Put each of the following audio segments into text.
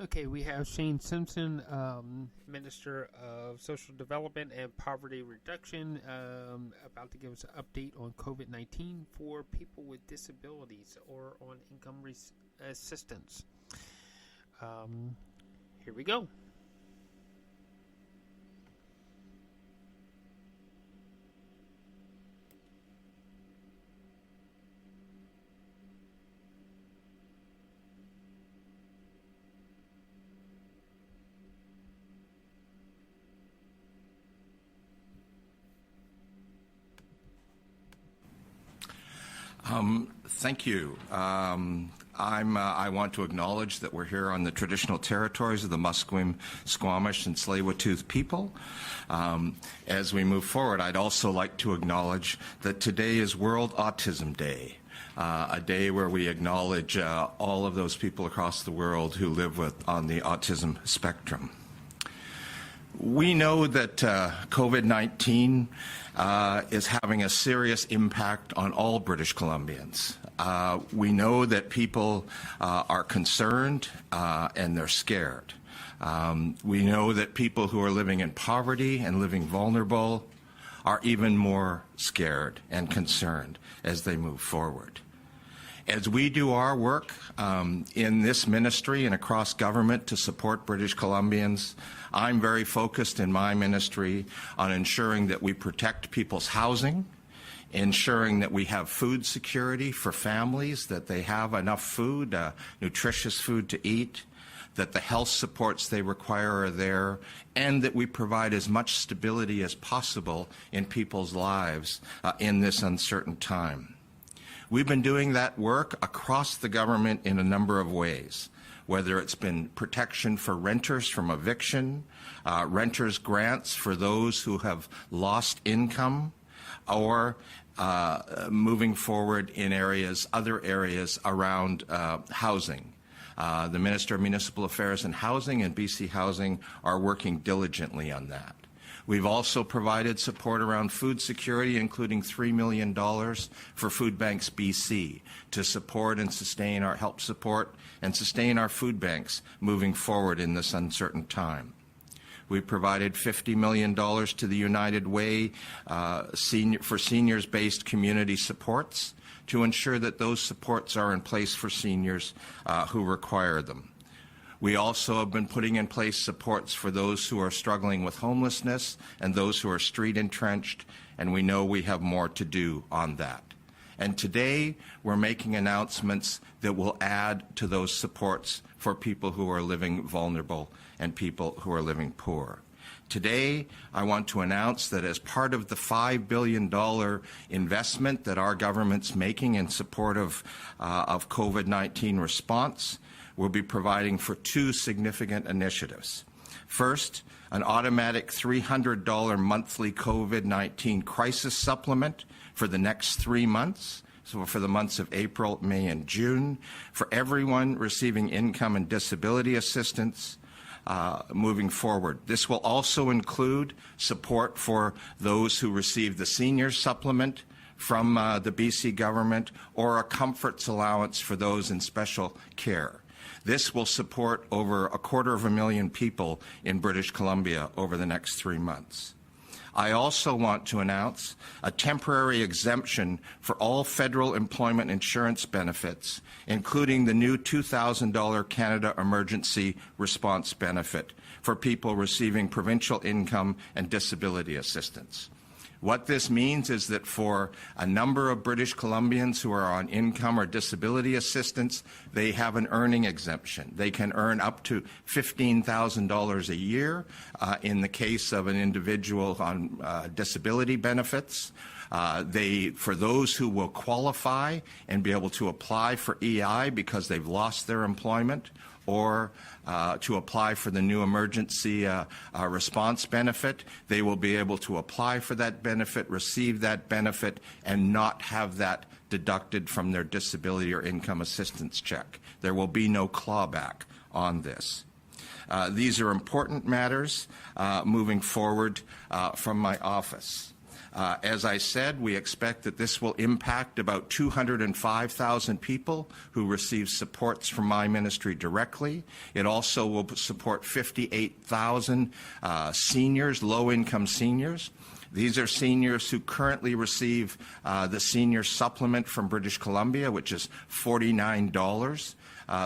Okay, we have Shane Simpson, Minister of Social Development and Poverty Reduction, about to give us an update on COVID-19 for people with disabilities or on income assistance. Here we go. Thank you. I want to acknowledge that we're here on the traditional territories of the Musqueam, Squamish, and Tsleil-Waututh people. As we move forward, I'd also like to acknowledge that today is World Autism Day, a day where we acknowledge all of those people across the world who live on the autism spectrum. We know that COVID-19 is having a serious impact on all British Columbians. We know that people are concerned and they're scared. We know that people who are living in poverty and living vulnerable are even more scared and concerned as they move forward. As we do our work in this ministry and across government to support British Columbians, I'm very focused in my ministry on ensuring that we protect people's housing, ensuring that we have food security for families, that they have enough food, nutritious food to eat, that the health supports they require are there, and that we provide as much stability as possible in people's lives in this uncertain time. We've been doing that work across the government in a number of ways, whether it's been protection for renters from eviction, renters grants for those who have lost income, or moving forward in other areas around housing. The Minister of Municipal Affairs and Housing and BC Housing are working diligently on that. We've also provided support around food security, including $3 million for Food Banks BC to support and sustain help support and sustain our food banks moving forward in this uncertain time. We've provided $50 million to the United Way for seniors-based community supports to ensure that those supports are in place for seniors who require them. We also have been putting in place supports for those who are struggling with homelessness and those who are street entrenched, and we know we have more to do on that. And today, we're making announcements that will add to those supports for people who are living vulnerable and people who are living poor. Today, I want to announce that as part of the $5 billion investment that our government's making in support of COVID-19 response, we'll be providing for two significant initiatives. First, an automatic $300 monthly COVID-19 crisis supplement for the next 3 months, so for the months of April, May, and June, for everyone receiving income and disability assistance moving forward. This will also include support for those who receive the seniors supplement from the BC government or a comforts allowance for those in special care. This will support over 250,000 people in British Columbia over the next 3 months. I also want to announce a temporary exemption for all federal employment insurance benefits, including the new $2,000 Canada Emergency Response Benefit for people receiving provincial income and disability assistance. What this means is that for a number of British Columbians who are on income or disability assistance, they have an earning exemption. They can earn up to $15,000 a year in the case of an individual on disability benefits. For those who will qualify and be able to apply for EI because they've lost their employment, or to apply for the new emergency response benefit, they will be able to apply for that benefit, receive that benefit, and not have that deducted from their disability or income assistance check. There will be no clawback on this. These are important matters moving forward from my office. As I said, we expect that this will impact about 205,000 people who receive supports from my ministry directly. It also will support 58,000 seniors, low-income seniors. These are seniors who currently receive the senior supplement from British Columbia, which is $49.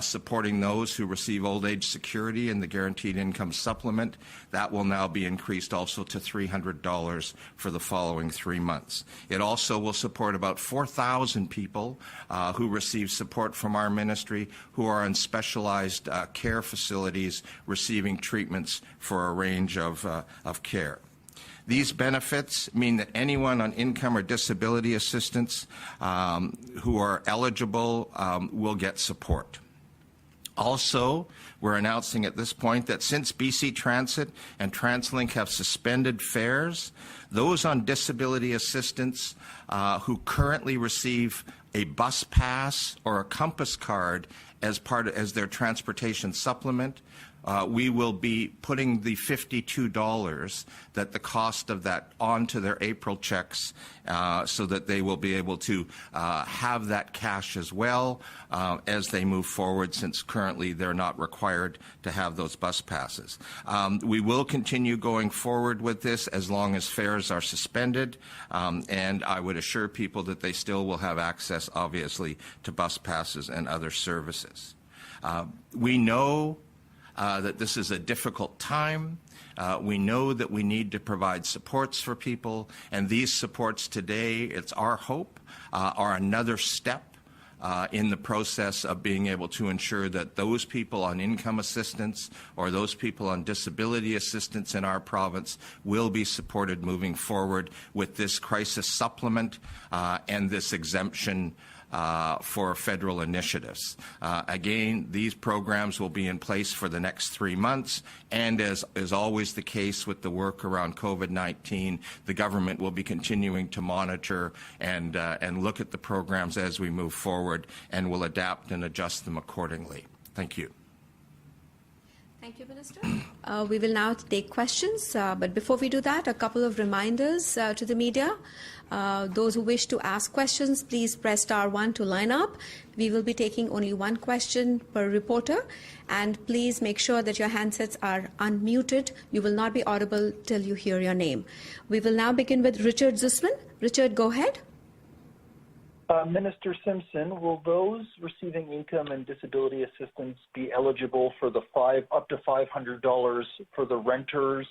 Supporting those who receive old age security and the guaranteed income supplement. That will now be increased also to $300 for the following 3 months. It also will support about 4,000 people who receive support from our ministry who are in specialized care facilities receiving treatments for a range of care. These benefits mean that anyone on income or disability assistance who are eligible will get support. Also, we're announcing at this point that since BC Transit and TransLink have suspended fares, those on disability assistance who currently receive a bus pass or a Compass card as their transportation supplement, we will be putting the $52 that the cost of that onto their April checks so that they will be able to have that cash as well as they move forward, since currently they're not required to have those bus passes. We will continue going forward with this as long as fares are suspended, and I would assure people that they still will have access, obviously, to bus passes and other services. We know that this is a difficult time. We know that we need to provide supports for people, and these supports today, it's our hope, are another step in the process of being able to ensure that those people on income assistance or those people on disability assistance in our province will be supported moving forward with this crisis supplement and this exemption for federal initiatives. Again, these programs will be in place for the next 3 months, and as is always the case with the work around COVID-19, the government will be continuing to monitor and look at the programs as we move forward, and will adapt and adjust them accordingly. Thank you. Thank you, Minister. We will now take questions, but before we do that, a couple of reminders to the media. Those who wish to ask questions, please press *1 to line up. We will be taking only one question per reporter, and please make sure that your handsets are unmuted. You will not be audible till you hear your name. We will now begin with Richard Zussman. Richard, go ahead. Minister Simpson, will those receiving income and disability assistance be eligible for the up to $500 for the renters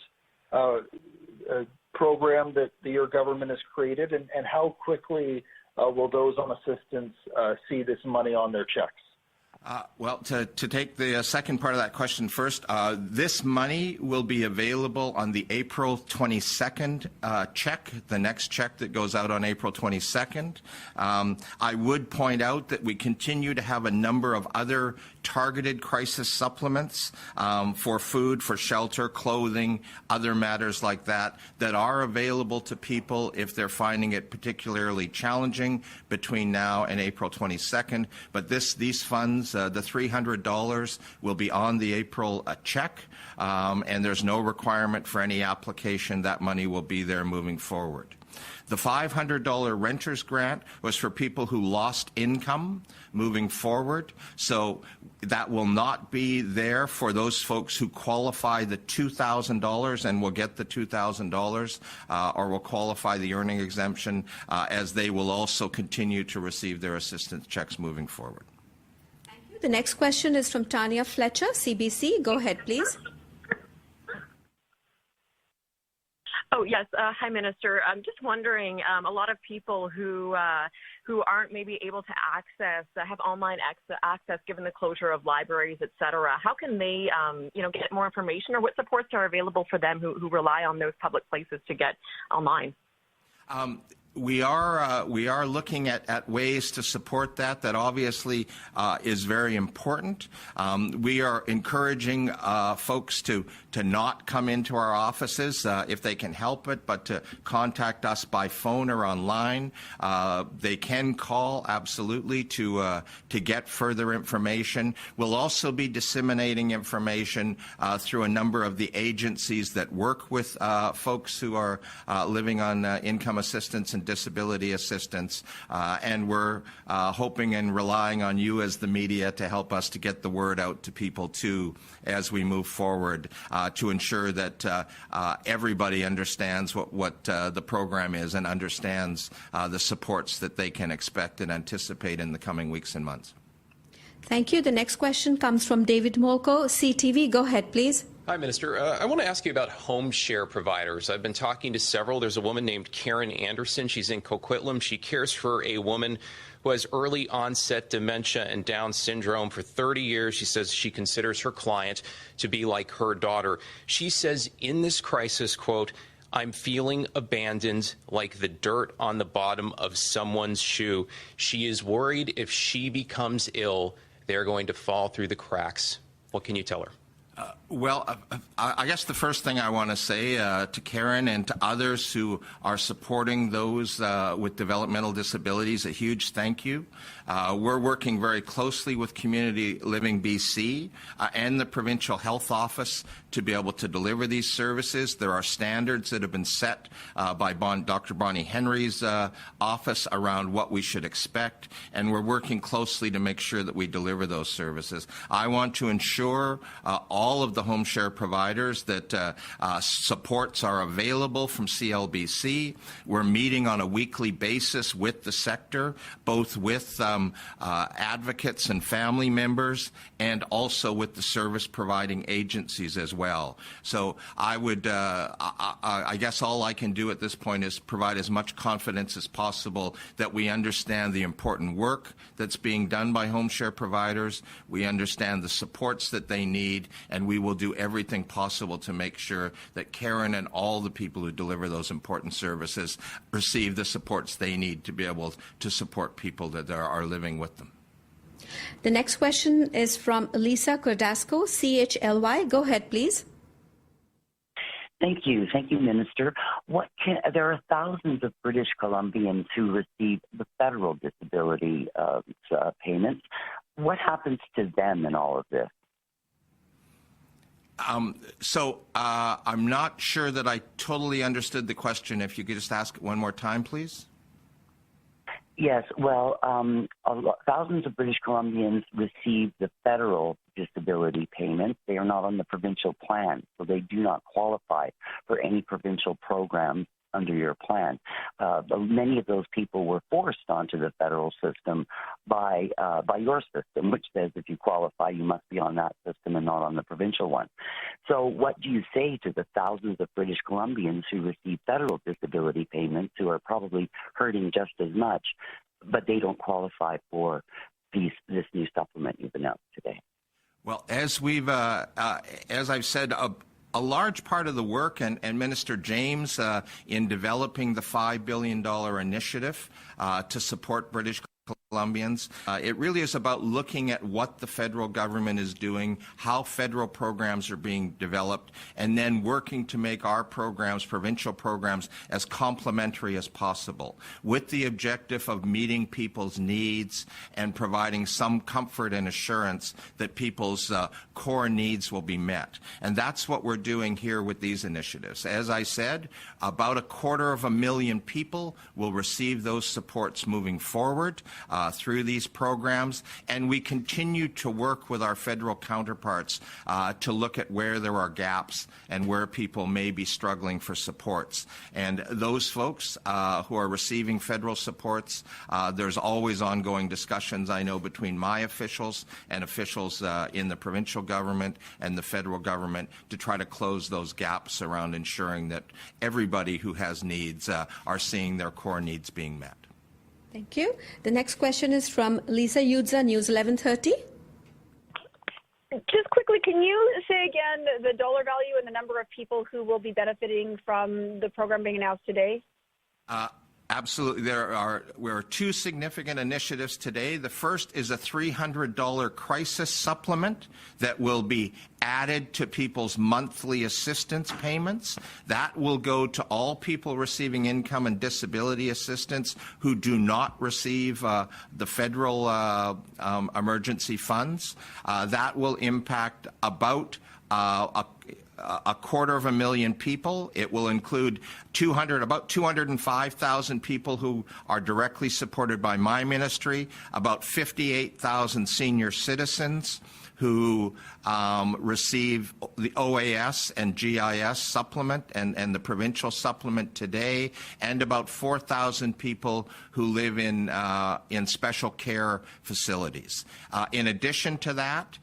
program that your government has created, and how quickly will those on assistance see this money on their checks? Well, to take the second part of that question first, this money will be available on the April 22nd check, the next check that goes out on April 22nd. I would point out that we continue to have a number of other targeted crisis supplements for food, for shelter, clothing, other matters like that, that are available to people if they're finding it particularly challenging between now and April 22nd. But these funds, the $300 will be on the April check, and there's no requirement for any application. That money will be there moving forward. The $500 renters grant was for people who lost income moving forward, so that will not be there for those folks who qualify the $2,000 and will get the $2,000 or will qualify the earning exemption, as they will also continue to receive their assistance checks moving forward. Thank you. The next question is from Tanya Fletcher, CBC. Go ahead, please. Oh, yes. Hi, Minister. I'm just wondering, a lot of people who aren't maybe able to have online access given the closure of libraries, et cetera, how can they, get more information, or what supports are available for them who rely on those public places to get online? We are looking at ways to support that. That obviously is very important. We are encouraging folks to not come into our offices if they can help it, but to contact us by phone or online. They can call absolutely to get further information. We'll also be disseminating information through a number of the agencies that work with folks who are living on income assistance and disability assistance, and we're hoping and relying on you as the media to help us to get the word out to people too as we move forward to ensure that everybody understands what the program is and understands the supports that they can expect and anticipate in the coming weeks and months. Thank you. The next question comes from David Molko, CTV. Go ahead, please. Hi, Minister. I want to ask you about home share providers. I've been talking to several. There's a woman named Karen Anderson. She's in Coquitlam. She cares for a woman who has early onset dementia and Down syndrome for 30 years. She says she considers her client to be like her daughter. She says in this crisis, quote, "I'm feeling abandoned like the dirt on the bottom of someone's shoe. She is worried if she becomes ill, they're going to fall through the cracks." What can you tell her? Well, I guess the first thing I want to say to Karen and to others who are supporting those with developmental disabilities, a huge thank you. We're working very closely with Community Living BC and the Provincial Health Office to be able to deliver these services. There are standards that have been set by Dr. Bonnie Henry's office around what we should expect, and we're working closely to make sure that we deliver those services. I want to ensure all of the home share providers that supports are available from CLBC. We're meeting on a weekly basis with the sector, both with advocates and family members, and also with the service providing agencies as well. So I would, I guess all I can do at this point is provide as much confidence as possible that we understand the important work that's being done by home share providers. We understand the supports that they need, and we will do everything possible to make sure that Karen and all the people who deliver those important services receive the supports they need to be able to support people that are living with them. The next question is from Lisa Cordasco, CHLY. Go ahead, please. Thank you, Minister. There are thousands of British Columbians who receive the federal disability payments. What happens to them in all of this? I'm not sure that I totally understood the question. If you could just ask it one more time, please. Yes, well, thousands of British Columbians receive the federal disability payments. They are not on the provincial plan, so they do not qualify for any provincial programs under your plan. Many of those people were forced onto the federal system by your system, which says if you qualify, you must be on that system and not on the provincial one. So what do you say to the thousands of British Columbians who receive federal disability payments, who are probably hurting just as much, but they don't qualify for this new supplement you've announced today? Well, as I've said, a large part of the work, and Minister James, in developing the $5 billion initiative to support British Columbians, it really is about looking at what the federal government is doing, how federal programs are being developed, and then working to make our programs, provincial programs, as complementary as possible, with the objective of meeting people's needs and providing some comfort and assurance that people's core needs will be met. And that's what we're doing here with these initiatives. As I said, about 250,000 people will receive those supports moving forward through these programs, and we continue to work with our federal counterparts to look at where there are gaps and where people may be struggling for supports. And those folks who are receiving federal supports, there's always ongoing discussions, I know, between my officials and officials in the provincial government and the federal government to try to close those gaps around ensuring that everybody who has needs are seeing their core needs being met. Thank you. The next question is from Lisa Yudza, News 1130. Just quickly, can you say again the dollar value and the number of people who will be benefiting from the program being announced today? Absolutely. There are two significant initiatives today. The first is a $300 crisis supplement that will be added to people's monthly assistance payments. That will go to all people receiving income and disability assistance who do not receive the federal emergency funds. That will impact about a 250,000 people. It will include about 205,000 people who are directly supported by my ministry, about 58,000 senior citizens who receive the OAS and GIS supplement and the provincial supplement today, and about 4,000 people who live in special care facilities. In addition to that,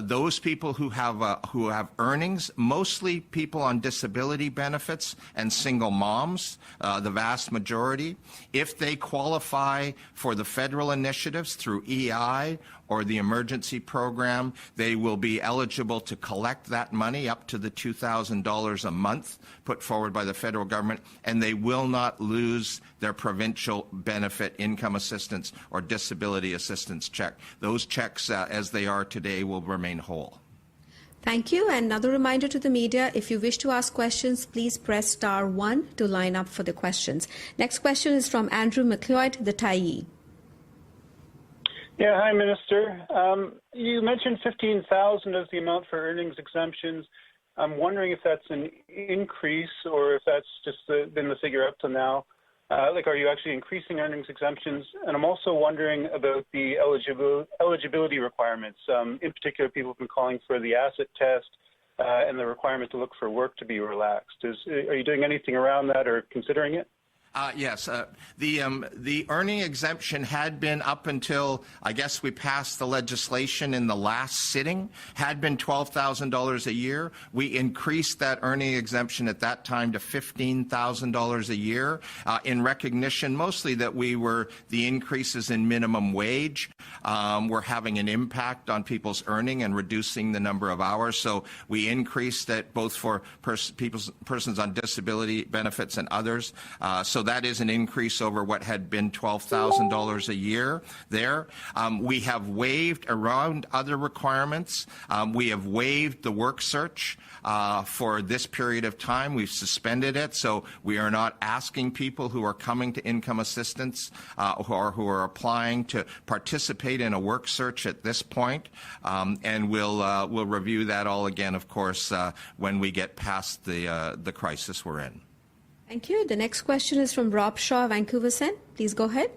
those people who have earnings, mostly people on disability benefits and single moms, the vast majority, if they qualify for the federal initiatives through EI or the emergency program, they will be eligible to collect that money up to the $2,000 a month put forward by the federal government, and they will not lose their provincial benefit, income assistance, or disability assistance check. Those checks, as they are today, will remain whole. Thank you. And another reminder to the media, if you wish to ask questions, please press *1 to line up for the questions. Next question is from Andrew McLeod, the Tyee. Yeah, hi, Minister. You mentioned $15,000 as the amount for earnings exemptions. I'm wondering if that's an increase or if that's just been the figure up to now. Are you actually increasing earnings exemptions? And I'm also wondering about the eligibility requirements. In particular, people have been calling for the asset test and the requirement to look for work to be relaxed. Are you doing anything around that or considering it? Yes. The earning exemption had been up until, I guess we passed the legislation in the last sitting, had been $12,000 a year. We increased that earning exemption at that time to $15,000 a year in recognition mostly that the increases in minimum wage were having an impact on people's earning and reducing the number of hours. So we increased it both for persons on disability benefits and others. So that is an increase over what had been $12,000 a year there. We have waived around other requirements. We have waived the work search for this period of time. We've suspended it, so we are not asking people who are coming to income assistance who are applying to participate in a work search at this point. And we'll review that all again, of course, when we get past the crisis we're in. Thank you. The next question is from Rob Shaw, Vancouver Sen. Please go ahead.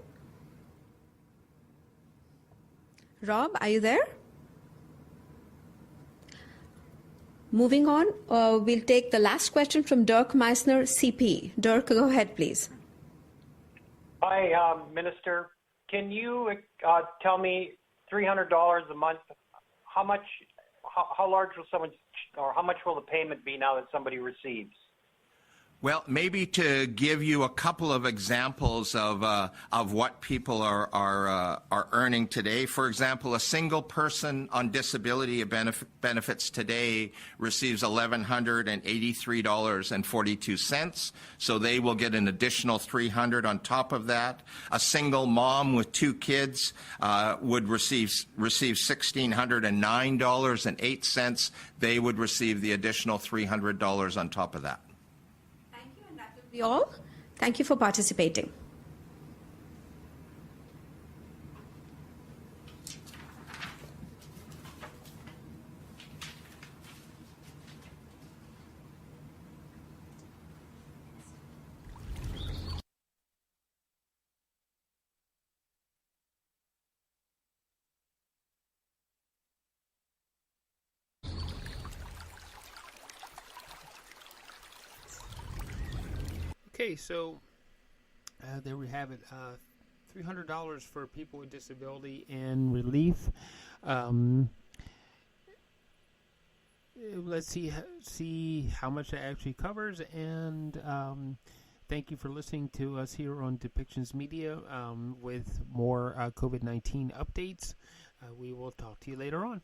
Rob, are you there? Moving on, we'll take the last question from Dirk Meissner, CP. Dirk, go ahead, please. Hi, Minister. Can you tell me $300 a month? How large will how much will the payment be now that somebody receives? Well, maybe to give you a couple of examples of what people are earning today. For example, a single person on disability benefits today receives $1,183.42. So they will get an additional $300 on top of that. A single mom with 2 kids would receive $1,609.08. They would receive the additional $300 on top of that. Be all. Thank you for participating. Okay, so there we have it. $300 for people with disability and relief. Let's see how much that actually covers. And thank you for listening to us here on Depictions Media with more COVID-19 updates. We will talk to you later on.